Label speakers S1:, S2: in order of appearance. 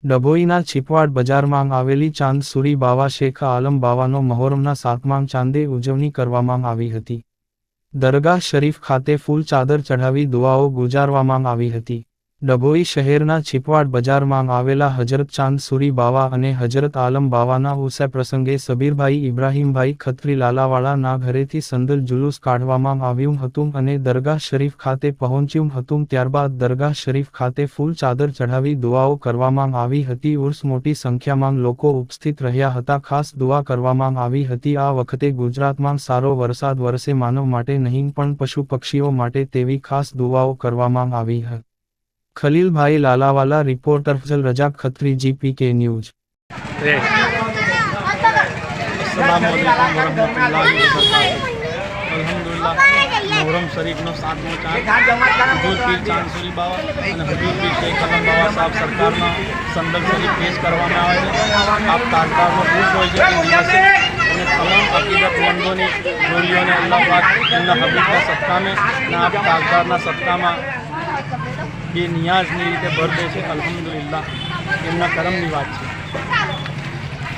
S1: ડભોઈના છીપવાડ બજારમાં આવેલી ચાંદસુરી બાવા શેખ આલમ બાવાનો મહોરમના 7મા ચાંદે ઉજવણી કરવામાં આવી હતી। દરગાહ શરીફ ખાતે ફૂલ ચાદર ચઢાવી દુઆઓ ગુજારવામાં આવી હતી। ડભોઈ શહેરના છીપવાડ બજારમાં આવેલા હજરત ચાંદસુરી બાવા અને હજરત આલમ બાવાના ઉર્ષ પ્રસંગે સબીરભાઈ ઇબ્રાહીમભાઈ ખત્રી લાલાવાળાના ઘરેથી સંદલ જુલુસ કાઢવામાં આવ્યું હતું અને દરગાહ શરીફ ખાતે પહોંચ્યું હતું। ત્યારબાદ દરગાહ શરીફ ખાતે ફૂલ ચાદર ચઢાવી દુઆઓ કરવામાં આવી હતી। ઉર્સ મોટી સંખ્યામાં લોકો ઉપસ્થિત રહ્યા હતા। ખાસ દુઆ કરવામાં આવી હતી। આ વખતે ગુજરાતમાં સારો વરસાદ વરસે, માનવ માટે નહીં પણ પશુ પક્ષીઓ માટે તેવી ખાસ દુઆઓ કરવામાં આવી હતી। ખલીલભાઈ લાલાવાલા, રિપોર્ટર ફજલ રજા ખત્રી, GPK ન્યૂઝ।
S2: મોહરમ શરીફનો 7મો ચાંદ હજૂર પીર ચાંદસુરી બાવા અને હજૂર પીર શેખ આલમ બાવા સાહેબ સરકારના સંદલ શરીફ પેશ કરવામાં આવે છે। આપ તાજદારનો ખુશ હોય છે કે દિવસે અને તમામ અકીદતમંદોની જોડીઓને અલ્લાહ પાક એમના હબીબના સદકામે અને આપ તાજદારના સદકામાં એ નિયાઝની રીતે ભર દે છે। અલ્હમ્દુલિલ્લાહ, એમના કરમની વાત છે।